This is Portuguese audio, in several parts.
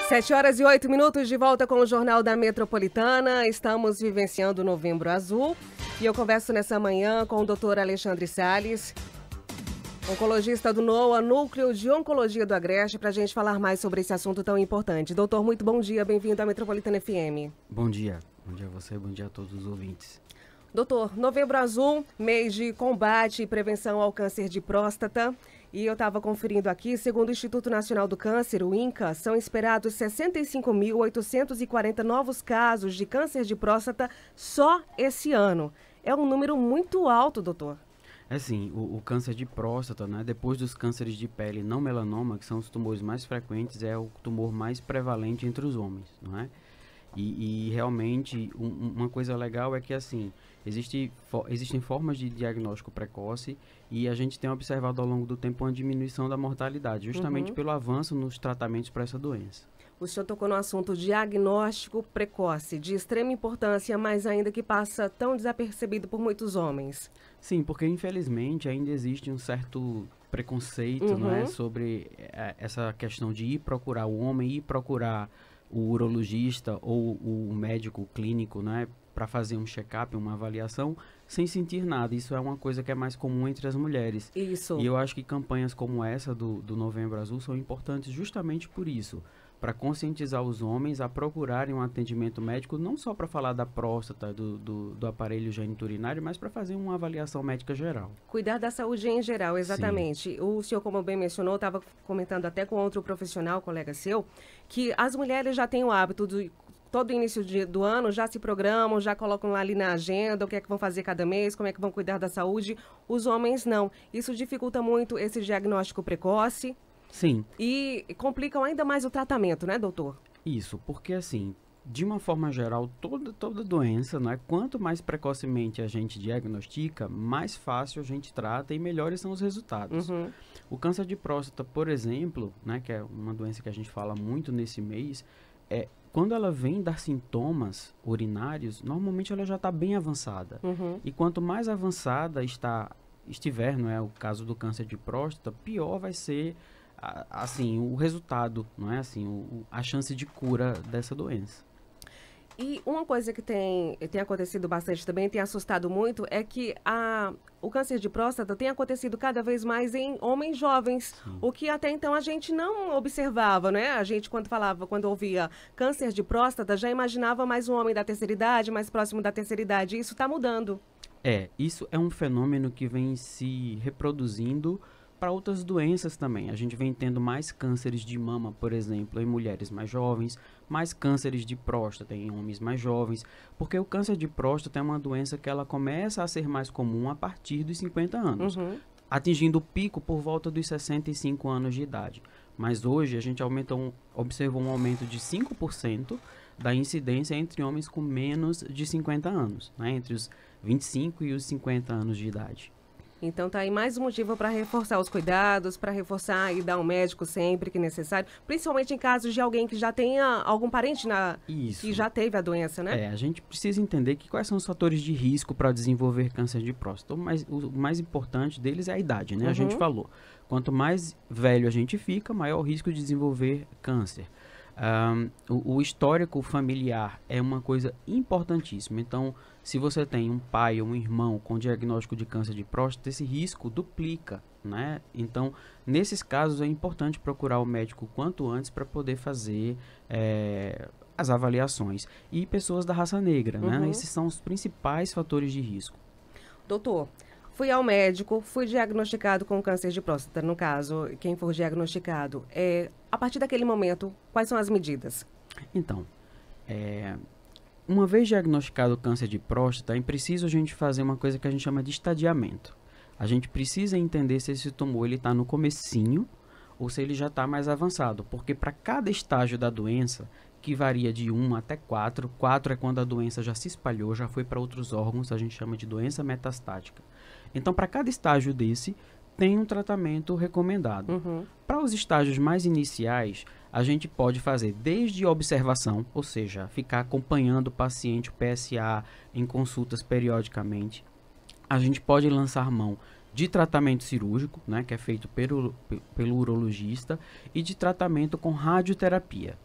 7h08, de volta com o Jornal da Metropolitana. Estamos vivenciando o Novembro Azul e eu converso nessa manhã com o Dr. Alexandre Salles, oncologista do NOA, Núcleo de Oncologia do Agreste, para a gente falar mais sobre esse assunto tão importante. Doutor, muito bom dia, bem-vindo à Metropolitana FM. Bom dia a você, bom dia a todos os ouvintes. Doutor, Novembro Azul, mês de combate e prevenção ao câncer de próstata. E eu estava conferindo aqui, segundo o Instituto Nacional do Câncer, o INCA, são esperados 65.840 novos casos de câncer de próstata só esse ano. É um número muito alto, doutor. É sim, o câncer de próstata, né, depois dos cânceres de pele não melanoma, que são os tumores mais frequentes, é o tumor mais prevalente entre os homens, não é? E realmente, uma coisa legal é que, assim, existem formas de diagnóstico precoce e a gente tem observado ao longo do tempo uma diminuição da mortalidade, justamente pelo avanço nos tratamentos para essa doença. O senhor tocou no assunto diagnóstico precoce, de extrema importância, mas ainda que passa tão desapercebido por muitos homens. Sim, porque infelizmente ainda existe um certo preconceito, não é, sobre essa questão de ir procurar o homem, ir procurar o urologista ou o médico clínico, né, para fazer um check-up, uma avaliação, sem sentir nada. Isso é uma coisa que é mais comum entre as mulheres. Isso. E eu acho que campanhas como essa do Novembro Azul são importantes justamente por isso, para conscientizar os homens a procurarem um atendimento médico, não só para falar da próstata, do aparelho geniturinário, mas para fazer uma avaliação médica geral. Cuidar da saúde em geral, exatamente. Sim. O senhor, como bem mencionou, estava comentando até com outro profissional, colega seu, que as mulheres já têm o hábito de todo início do ano, já se programam, já colocam ali na agenda o que é que vão fazer cada mês, como é que vão cuidar da saúde. Os homens não. Isso dificulta muito esse diagnóstico precoce. Sim. E complicam ainda mais o tratamento, né, doutor? Isso, porque assim, de uma forma geral, toda doença, né, quanto mais precocemente a gente diagnostica, mais fácil a gente trata e melhores são os resultados. O câncer de próstata, por exemplo, né, que é uma doença que a gente fala muito nesse mês, quando ela vem dar sintomas urinários, normalmente ela já está bem avançada. E quanto mais avançada estiver, não é, o caso do câncer de próstata, pior vai ser assim, o resultado, não é assim, a chance de cura dessa doença. E uma coisa que tem acontecido bastante também, tem assustado muito, é que o câncer de próstata tem acontecido cada vez mais em homens jovens, o que até então a gente não observava, né? A gente, quando ouvia câncer de próstata, já imaginava mais um homem da terceira idade, mais próximo da terceira idade. Isso está mudando. Isso é um fenômeno que vem se reproduzindo para outras doenças também. A gente vem tendo mais cânceres de mama, por exemplo, em mulheres mais jovens, mais cânceres de próstata em homens mais jovens, porque o câncer de próstata é uma doença que ela começa a ser mais comum a partir dos 50 anos, atingindo o pico por volta dos 65 anos de idade. Mas hoje a gente observou um aumento de 5% da incidência entre homens com menos de 50 anos, né, entre os 25 e os 50 anos de idade. Então tá aí mais um motivo para reforçar os cuidados, para reforçar e dar ao médico sempre que necessário, principalmente em casos de alguém que já tenha algum parente que já teve a doença, né? A gente precisa entender quais são os fatores de risco para desenvolver câncer de próstata. O mais importante deles é a idade, né? A gente falou. Quanto mais velho a gente fica, maior o risco de desenvolver câncer. O histórico familiar é uma coisa importantíssima. Então, se você tem um pai ou um irmão com diagnóstico de câncer de próstata, esse risco duplica, né? Então, nesses casos, é importante procurar o médico o quanto antes para poder fazer as avaliações. E pessoas da raça negra, né? Esses são os principais fatores de risco. Doutor, fui ao médico, fui diagnosticado com câncer de próstata, no caso, quem for diagnosticado. A partir daquele momento, quais são as medidas? Então, uma vez diagnosticado o câncer de próstata, é preciso a gente fazer uma coisa que a gente chama de estadiamento. A gente precisa entender se esse tumor está no comecinho ou se ele já está mais avançado, porque para cada estágio da doença, que varia de 1 até 4, 4 é quando a doença já se espalhou, já foi para outros órgãos, a gente chama de doença metastática. Então, para cada estágio desse, tem um tratamento recomendado. Para os estágios mais iniciais, a gente pode fazer desde observação, ou seja, ficar acompanhando o paciente, o PSA, em consultas periodicamente. A gente pode lançar mão de tratamento cirúrgico, né, que é feito pelo urologista, e de tratamento com radioterapia.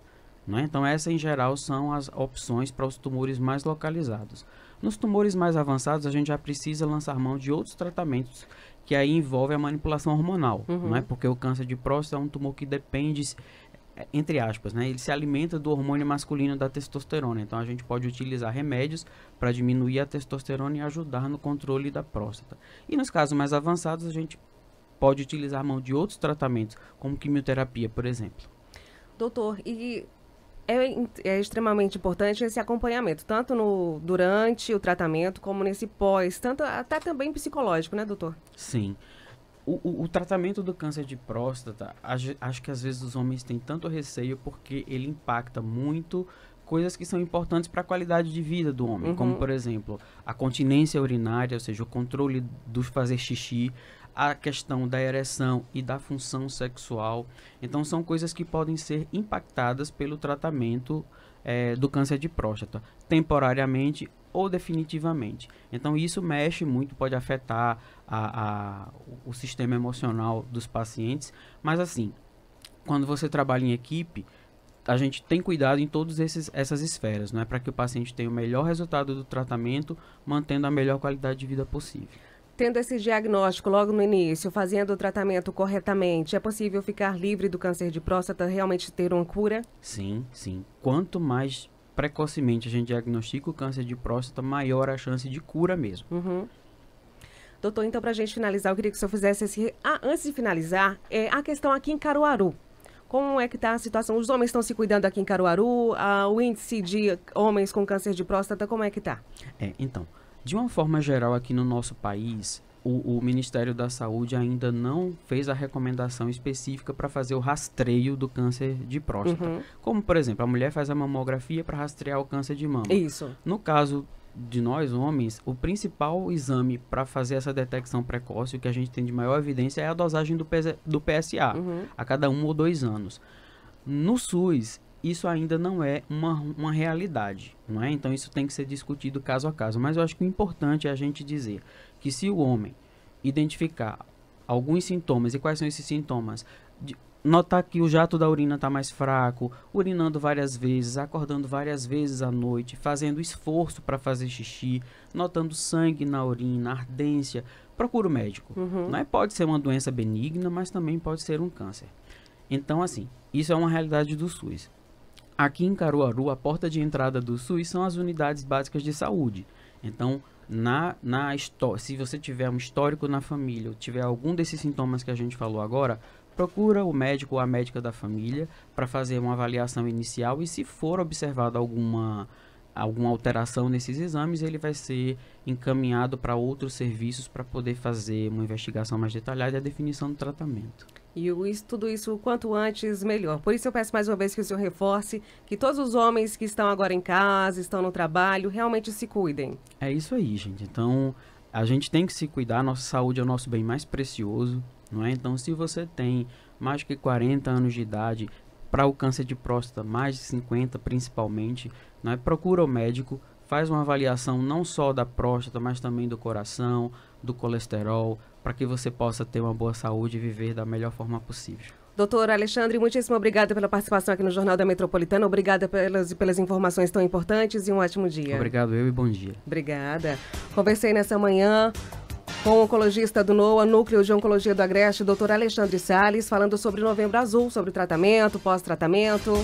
né? Então, essas, em geral, são as opções para os tumores mais localizados. Nos tumores mais avançados, a gente já precisa lançar mão de outros tratamentos, que aí envolve a manipulação hormonal, né? Porque o câncer de próstata é um tumor que depende, entre aspas, né? Ele se alimenta do hormônio masculino da testosterona. Então, a gente pode utilizar remédios para diminuir a testosterona e ajudar no controle da próstata. E nos casos mais avançados, a gente pode utilizar mão de outros tratamentos, como quimioterapia, por exemplo. Doutor, e é extremamente importante esse acompanhamento, tanto durante o tratamento, como nesse pós, tanto até também psicológico, né, doutor? Sim. O tratamento do câncer de próstata, acho que às vezes os homens têm tanto receio porque ele impacta muito coisas que são importantes para a qualidade de vida do homem, como, por exemplo, a continência urinária, ou seja, o controle do fazer xixi, a questão da ereção e da função sexual. Então, são coisas que podem ser impactadas pelo tratamento do câncer de próstata, temporariamente ou definitivamente. Então, isso mexe muito, pode afetar o sistema emocional dos pacientes, mas assim, quando você trabalha em equipe, a gente tem cuidado em todas essas esferas, né, para que o paciente tenha o melhor resultado do tratamento, mantendo a melhor qualidade de vida possível. Tendo esse diagnóstico logo no início, fazendo o tratamento corretamente, é possível ficar livre do câncer de próstata, realmente ter uma cura? Sim, sim. Quanto mais precocemente a gente diagnostica o câncer de próstata, maior a chance de cura mesmo. Doutor, então, para a gente finalizar, eu queria que o senhor fizesse antes de finalizar, a questão aqui em Caruaru. Como é que está a situação? Os homens estão se cuidando aqui em Caruaru? O índice de homens com câncer de próstata, como é que está? Então, de uma forma geral, aqui no nosso país, o Ministério da Saúde ainda não fez a recomendação específica para fazer o rastreio do câncer de próstata. Como, por exemplo, a mulher faz a mamografia para rastrear o câncer de mama. Isso. No caso de nós, homens, o principal exame para fazer essa detecção precoce, o que a gente tem de maior evidência, é a dosagem do PSA, a cada 1 ou 2 anos. No SUS, isso ainda não é uma realidade, não é? Então, isso tem que ser discutido caso a caso. Mas eu acho que o importante é a gente dizer que se o homem identificar alguns sintomas, e quais são esses sintomas? Notar que o jato da urina está mais fraco, urinando várias vezes, acordando várias vezes à noite, fazendo esforço para fazer xixi, notando sangue na urina, ardência, procura o médico. Não é? Pode ser uma doença benigna, mas também pode ser um câncer. Então, assim, isso é uma realidade do SUS. Aqui em Caruaru, a porta de entrada do SUS são as unidades básicas de saúde. Então, se você tiver um histórico na família, ou tiver algum desses sintomas que a gente falou agora, procura o médico ou a médica da família para fazer uma avaliação inicial, e se for observado alguma alteração nesses exames, ele vai ser encaminhado para outros serviços para poder fazer uma investigação mais detalhada e a definição do tratamento. E tudo isso, quanto antes, melhor. Por isso eu peço mais uma vez que o senhor reforce que todos os homens que estão agora em casa, estão no trabalho, realmente se cuidem. É isso aí, gente. Então, a gente tem que se cuidar, nossa saúde é o nosso bem mais precioso, não é? Então, se você tem mais de 40 anos de idade, para o câncer de próstata, mais de 50 principalmente, não é? Procura o médico, faz uma avaliação não só da próstata, mas também do coração, do colesterol, para que você possa ter uma boa saúde e viver da melhor forma possível. Doutor Alexandre, muitíssimo obrigada pela participação aqui no Jornal da Metropolitana. Obrigada pelas informações tão importantes e um ótimo dia. Obrigado e bom dia. Obrigada. Conversei nessa manhã com o oncologista do NOA, Núcleo de Oncologia do Agreste, doutor Alexandre Salles, falando sobre o Novembro Azul, sobre tratamento, pós-tratamento.